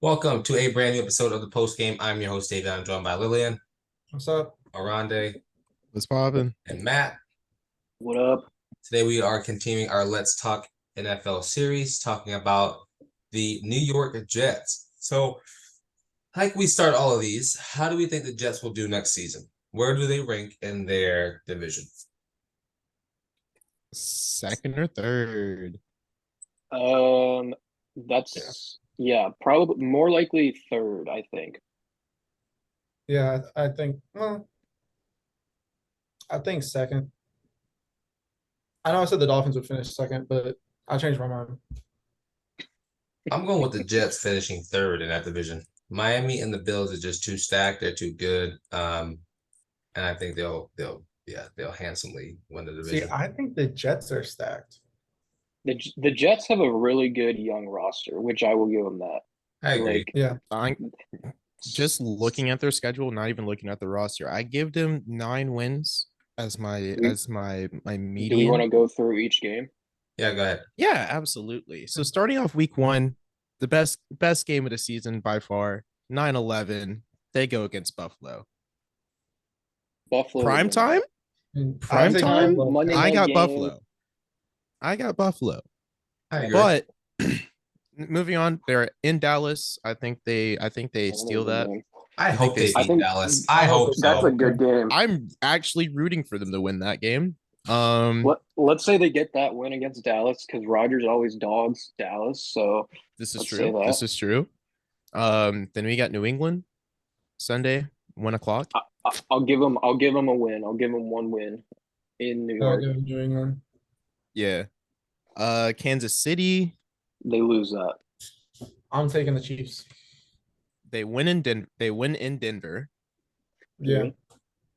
Welcome to a brand new episode of the Post Game. I'm your host, Davion. I'm joined by Lillian, What's up? Oronde, What's poppin'? and Matt. What up? Today we are continuing our Let's Talk NFL series, talking about the New York Jets. So, like we start all of these, how do we think the Jets will do next season? Where do they rank in their division? Second or third? That's probably more likely third, I think. Yeah, I think. Well, I think second. I know I said the Dolphins would finish second, but I changed my mind. I'm going with the Jets finishing third in that division. Miami and the Bills are just too stacked. They're too good. And I think they'll handsomely win the See, division. I think the Jets are stacked. The Jets have a really good young roster, which I will give them that. I agree. Like, Yeah, I'm just looking at their schedule, not even looking at the roster. I give them 9 wins as my do we median. want to go through each game? Yeah, go ahead. Yeah, absolutely. So starting off week 1, the best game of the season by far, 9-11. They go against Buffalo. Buffalo Prime time? and Prime I think time? Buffalo- Monday I night got game. Buffalo. I got Buffalo. I agree. But moving on, they're in Dallas. I think they steal that. I hope they I beat think- Dallas. I hope That's so. a good game. I'm actually rooting for them to win that game. Let's say they get that win against Dallas because Rodgers always dogs Dallas. So This is let's say true. that. This is true. Then we got New England Sunday, 1 o'clock. I'll give them a win. I'll give them one win in New I'll York. give them New England. Yeah. Kansas City, They lose that. I'm taking the Chiefs. they win in Denver, Yeah,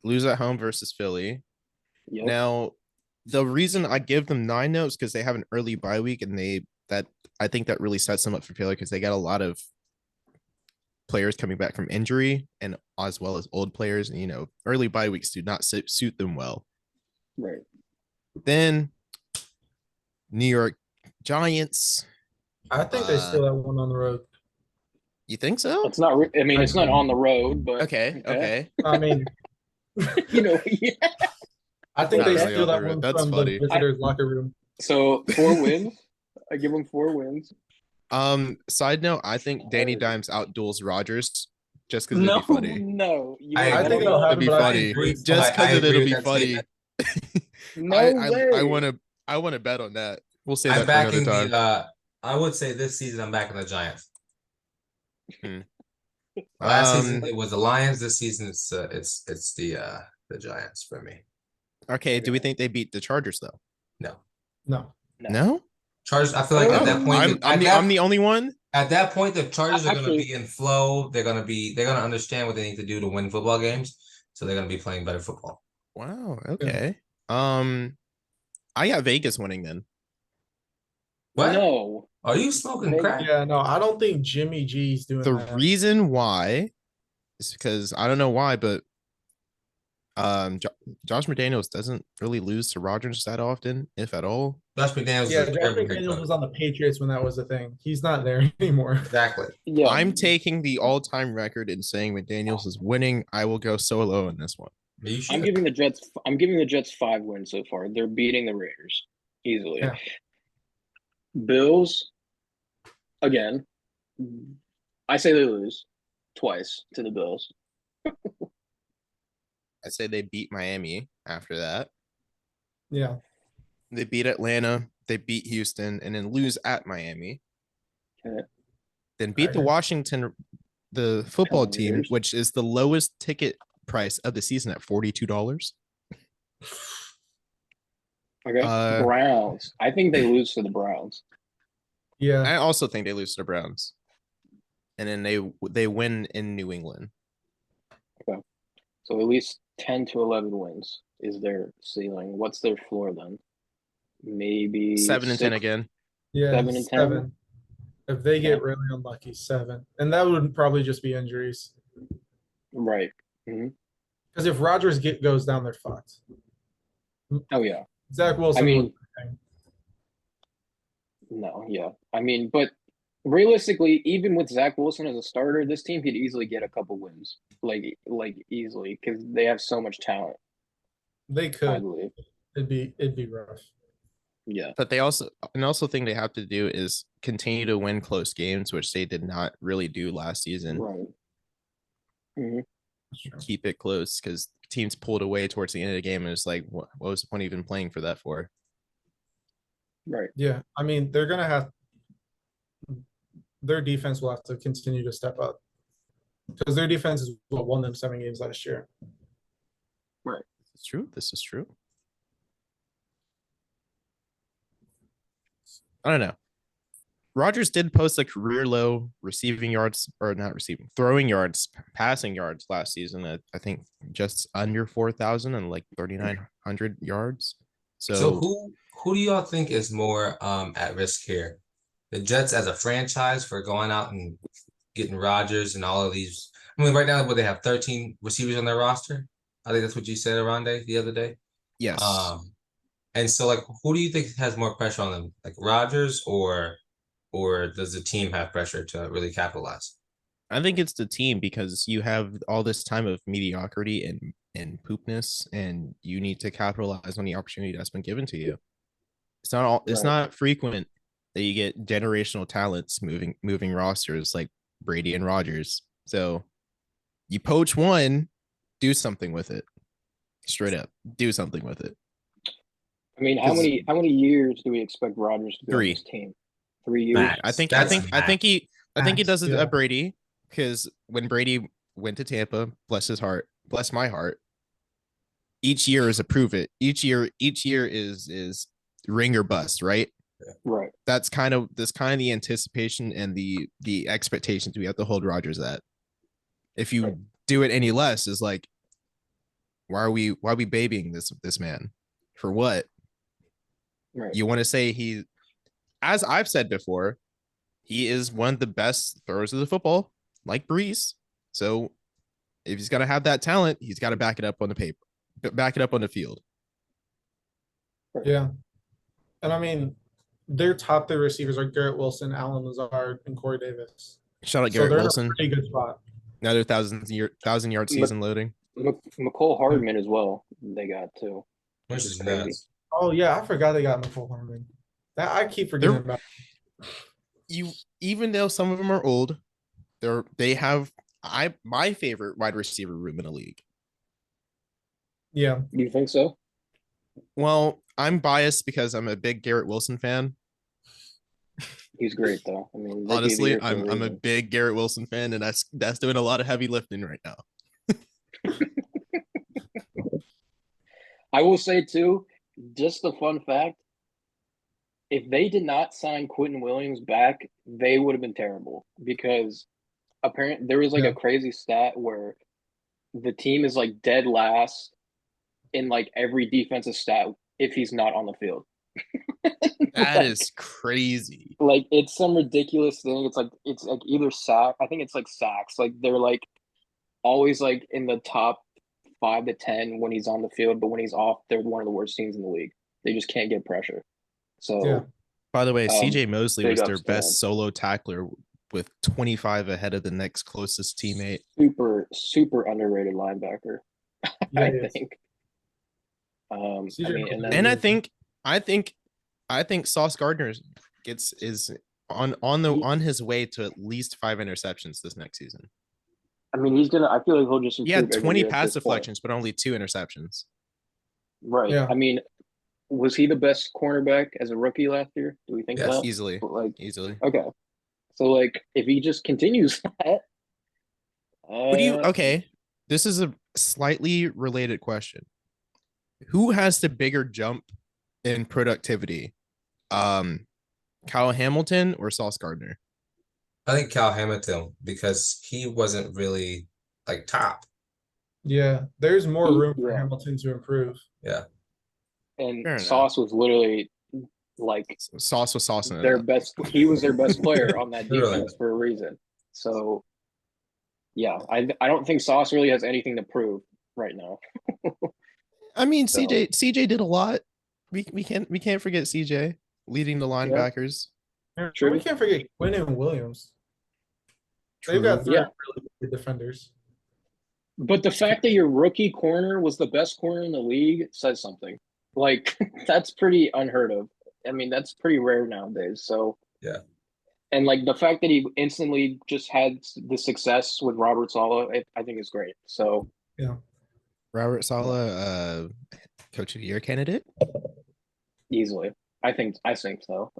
lose at home versus Philly. Yep. Now, the reason I give them 9 notes because they have an early bye week, and I think that really sets them up for failure because they got a lot of players coming back from injury and as well as old players. And, early bye weeks do not suit them well. Right. Then New York Giants. I think they steal that one on the road. You think so? It's not. I mean, it's not on the road, but Okay. I mean, yeah. I think No, they no, steal that one that's from funny. the visitors' locker room. So 4 wins. I give them 4 wins. Side note, I think Danny Dimes outduels Rodgers just because No, it'd be funny. no. I think it'll It'd be but I funny. agree. Just I because agree it'll with be that funny. statement. No way. I wanna bet on that. We'll say I'm that for another backing time. I would say this season I'm backing the Giants. Hmm. Last season it was the Lions. This season it's the Giants for me. Okay, do we think they beat the Chargers though? No. No, No? Chargers, I feel like at that point I'm the only one. at that point the Chargers are gonna Actually- be in flow. They're gonna understand what they need to do to win football games. So they're gonna be playing better football. Wow, okay. I got Vegas winning then. What? No. Are you smoking They- crack? yeah, no, I don't think Jimmy G's doing The that. reason why is because I don't know why, but Josh McDaniels doesn't really lose to Rodgers that often, if at all. Josh McDaniels Yeah, is Josh every McDaniels was on the Patriots when that was a thing. He's not there anymore. Exactly. Yeah. I'm taking the all-time record and saying McDaniels is winning. I will go solo in this one. You should. I'm giving the Jets 5 wins so far. They're beating the Raiders easily. Yeah. Bills, again, I say they lose twice to the Bills. I say they beat Miami after that. Yeah, They beat Atlanta, they beat Houston, and then lose at Miami. Okay. Then beat the the football team, Commanders. which is the lowest ticket price of the season at $42. Okay. Browns. I think they lose to the Browns. yeah. I also think they lose to the Browns. And then they win in New England. So at least 10 to 11 wins is their ceiling. What's their floor then? Maybe 7 and 10 6? again. Yeah, 7 and 10? 7. If they get really unlucky, 7. And that would probably just be injuries. Right. Mhm. Because if Rodgers goes down, they're fucked. Oh yeah. Zach Wilson. I mean, was the thing. no, yeah. I mean, but realistically, even with Zach Wilson as a starter, this team could easily get a couple wins, like easily, because they have so much talent. They I could. believe. It'd be rough. Yeah. But they also think they have to do is continue to win close games, which they did not really do last season. Right. hmm That's true. Keep it close because teams pulled away towards the end of the game, and it's like, what was the point even playing for that for? Right. Yeah, I mean, they're gonna have their defense will have to continue to step up because their defense is what won them 7 games last year. It's true. This is true. I don't know. Rodgers did post a career low receiving yards, or not receiving, throwing yards, passing yards last season at I think just under 4,000 and like 3,900 yards. So So who do y'all think is more at risk here? The Jets as a franchise for going out and getting Rodgers and all of these. I mean, right now, what they have 13 receivers on their roster. I think that's what you said, Oronde, the other day. yes, And so like, who do you think has more pressure on them, like Rodgers or does the team have pressure to really capitalize? I think it's the team because you have all this time of mediocrity and poopness, and you need to capitalize on the opportunity that's been given to you. It's Right. not frequent that you get generational talents moving rosters like Brady and Rodgers. So you poach one, do something with it. Straight up, do something with it. I mean, 'Cause- how many years do we expect Rodgers to be on 3. this team? 3 years. Max. I think That's I think he Max, does it yeah. at Brady because when Brady went to Tampa, bless his heart, bless my heart. Each year is a prove it. Each year is ring or bust, right? Right. That's kind of the anticipation and the expectations we have to hold Rodgers at. If you Right. do it any less, is like, why are we babying this man? For what? Right. You want to say as I've said before, he is one of the best throwers of the football, like Brees. So if he's gonna have that talent, he's got to back it up on the paper, back it up on the field. Yeah, and I mean, their top 3 receivers are Garrett Wilson, Allen Lazard, and Corey Davis. Shout out So Garrett they're Wilson, in a pretty good spot. another 1,000 yard season loading. McCole Hardman as well. They got too. Which is crazy. nuts. Oh yeah, I forgot they got McCole Hardman. That I keep forgetting about. You even though some of them are old, they have my favorite wide receiver room in the league. Yeah, You think so? Well, I'm biased because I'm a big Garrett Wilson fan. He's great though. I mean, Honestly, I'm a big Garrett Wilson fan, and that's doing a lot of heavy lifting right now. I will say too, just a fun fact. If they did not sign Quentin Williams back, they would have been terrible because apparently there was like Yeah. a crazy stat where the team is like dead last in like every defensive stat if he's not on the field. That Like- is crazy. like it's some ridiculous thing. It's like either sack. I think it's like sacks. Like they're like always like in the top 5 to 10 when he's on the field, but when he's off, they're one of the worst teams in the league. They just can't get pressure. So Yeah. By the way, CJ Mosley big was their ups to best them. solo tackler with 25 ahead of the next closest teammate. super underrated linebacker. Yeah, I he is. think. I CJ mean, and then And I think Sauce Gardner is on his way to at least 5 interceptions this next season. I mean he's gonna. I feel like he'll just improve He had every 20 year at pass this point. deflections, but only 2 interceptions. Right. Yeah. I mean, was he the best cornerback as a rookie last year? Do we think Yes. that? Easily. Like, Okay. so like if he just continues that, Who do you okay? This is a slightly related question. Who has the bigger jump in productivity? Kyle Hamilton or Sauce Gardner? I think Cal Hamilton because he wasn't really like top. Yeah, there's more room for Yeah. Hamilton to improve. Yeah. and Fair Sauce was literally like Sauce was saucing it their up. best. He was their best player on that Really? defense for a reason. So, yeah, I don't think Sauce really has anything to prove right now. I mean, So- CJ did a lot. We can't forget CJ leading the linebackers. And True. we can't forget Quinn and Williams. They've True. got three Yeah. really good defenders. But the fact that your rookie corner was the best corner in the league says something. Like that's pretty unheard of. I mean, that's pretty rare nowadays. So Yeah. And like the fact that he instantly just had the success with Robert Sala, I think is great. So Yeah. Robert Sala, coach of the year candidate. easily, I think so.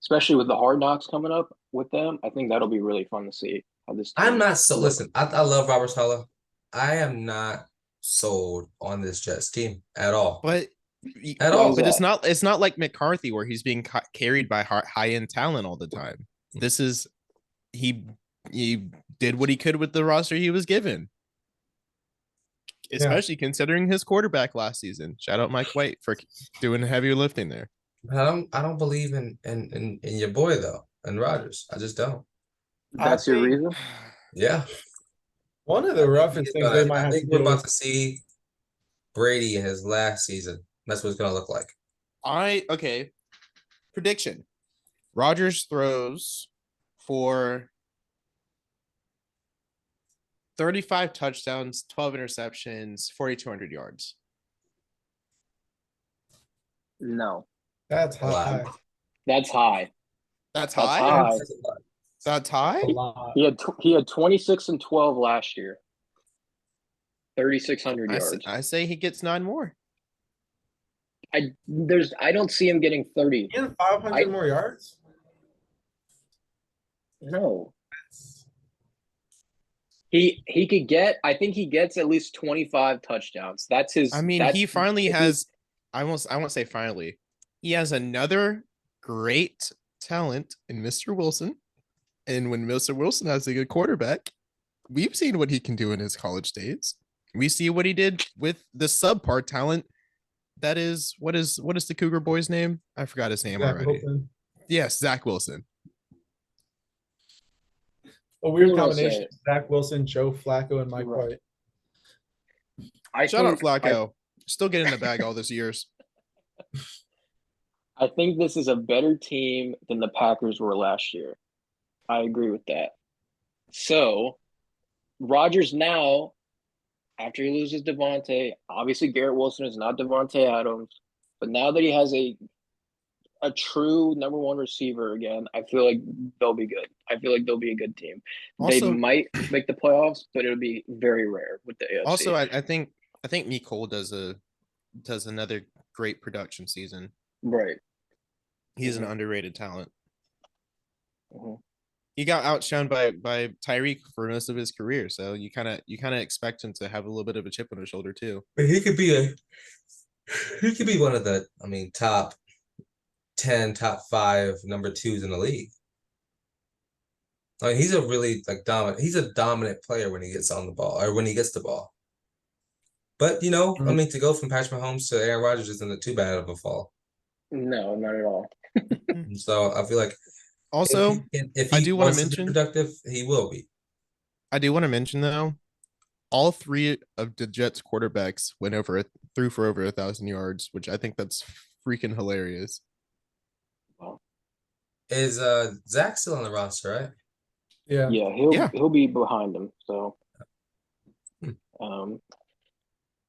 Especially with the hard knocks coming up with them, I think that'll be really fun to see how this. I'm team not so looks. listen. I love Robert Saleh. I am not sold on this Jets team at all. But At Why all. is but that? it's not like McCarthy where he's being carried by high end talent all the time. This is he did what he could with the roster he was given. Especially considering his quarterback last season. Shout out Mike White for doing heavy lifting there. I don't believe in your boy though, and Rodgers. I just don't. That's your think reason. Yeah. one of the roughest things they might I have to think we're deal about with. to see Brady in his last season. That's what it's gonna look like. Okay. Prediction. Rodgers throws for 35 touchdowns, 12 interceptions, 4,200 yards. No, That's A lot. high. that's high. That's That's high. high. That's high. A lot. He had 26 and 12 last year. 3,600 yards. I say he gets 9 more. I don't see him getting 30. And 500 more yards. No. He could get. I think he gets at least 25 touchdowns. That's his. I mean, he finally has. I won't say finally. He has another great talent in Mr. Wilson, and when Mr. Wilson has a good quarterback, we've seen what he can do in his college days. We see what he did with the subpar talent. That is what is the Cougar boy's name? I forgot his name Zach already. Wilson. Yes, Zach Wilson. A weird Who will combination: say? Zach Wilson, Joe Flacco, and Mike Right. White. Shout out Flacco. Still getting the bag all those years. I think this is a better team than the Packers were last year. I agree with that. So, Rodgers now, after he loses Devontae, obviously Garrett Wilson is not Devontae Adams, but now that he has a true number one receiver again, I feel like they'll be good. I feel like they'll be a good team. They Also- might make the playoffs, but it'll be very rare with the AFC. Also, I think Nicole does another great production season. right. He's an underrated talent. Mhm. He got outshone by Tyreek for most of his career, so you kind of expect him to have a little bit of a chip on his shoulder too. But he could be one of the top 10, top 5 number 2s in the league. I mean, he's a really he's a dominant player when he gets on the ball or when he gets the ball. But I mean, to go from Patrick Mahomes to Aaron Rodgers isn't too bad of a fall. No, not at all. So I feel like Also, if I he do want wants to to be mention productive, he will be. I do want to mention though, all 3 of the Jets quarterbacks threw for over 1,000 yards, which I think that's freaking hilarious. Is Zach still on the roster, right? Yeah. Yeah, he'll be behind him. So,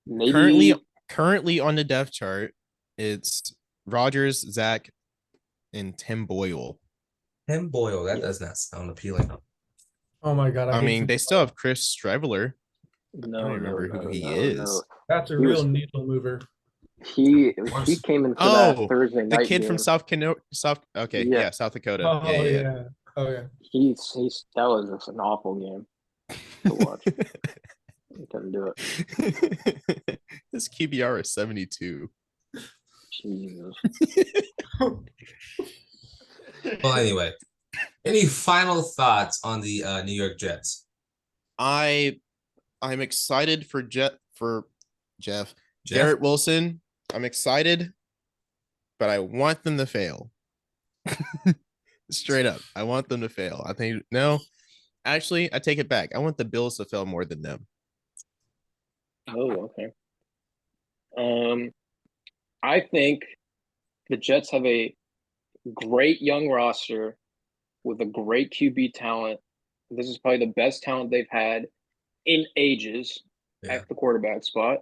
maybe Currently on the depth chart, it's Rodgers, Zach, and Tim Boyle. Tim Boyle, that does not sound appealing. Oh my god. I hate mean, him. they still have Chris Streveler. no, I don't remember who he no, is. no. That's a he real was- needle mover. He came in for that Thursday the night kid game. from South Dakota. Oh Yeah. Oh yeah. He's that was just an awful game to watch. He couldn't do it. His QBR is 72. Jesus. Well, anyway, any final thoughts on the New York Jets? I'm excited for Jeff. Garrett Wilson. I'm excited, but I want them to fail. Straight up. I want them to fail. I think actually, I take it back. I want the Bills to fail more than them. Oh, okay. I think the Jets have a great young roster with a great QB talent. This is probably the best talent they've had in ages Yeah. at the quarterback spot.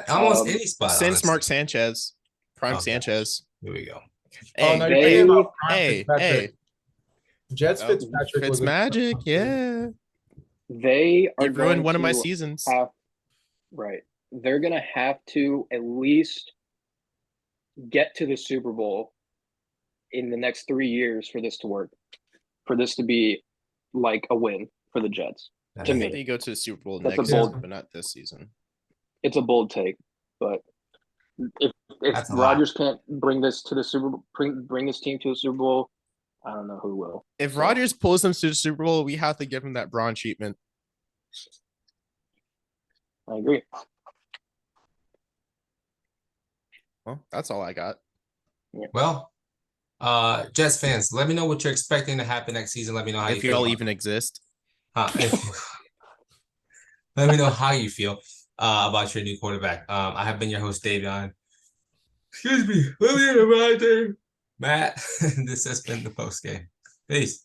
Almost Um, any spot Since honestly. Mark Sanchez, prime Okay. Sanchez. Here we go. Oh Hey, no, they- you're thinking about prime hey, Fitzpatrick. Jets Oh, Fitzpatrick was Fitzmagic, yeah. They are He ruined going one of my to seasons. right. They're gonna have to at least get to the Super Bowl in the next 3 years for this to work. For this to be like a win for the Jets. I To think me. they go to the Super Bowl That's a next bold- season, but not this season. It's a bold take, but if That's a lot. Rodgers can't bring this to the Super Bowl, bring this team to the Super Bowl, I don't know who will. If So, Rodgers pulls them to the Super Bowl, we have to give him that Braun treatment. I agree. Well, that's all I got. Well, Jets fans, let me know what you're expecting to happen next season. Let me know how If you y'all feel. even exist. Let me know how you feel about your new quarterback. I have been your host, Davion. Excuse me, Lillian, Oronde, Matt. This has been the post game. Peace.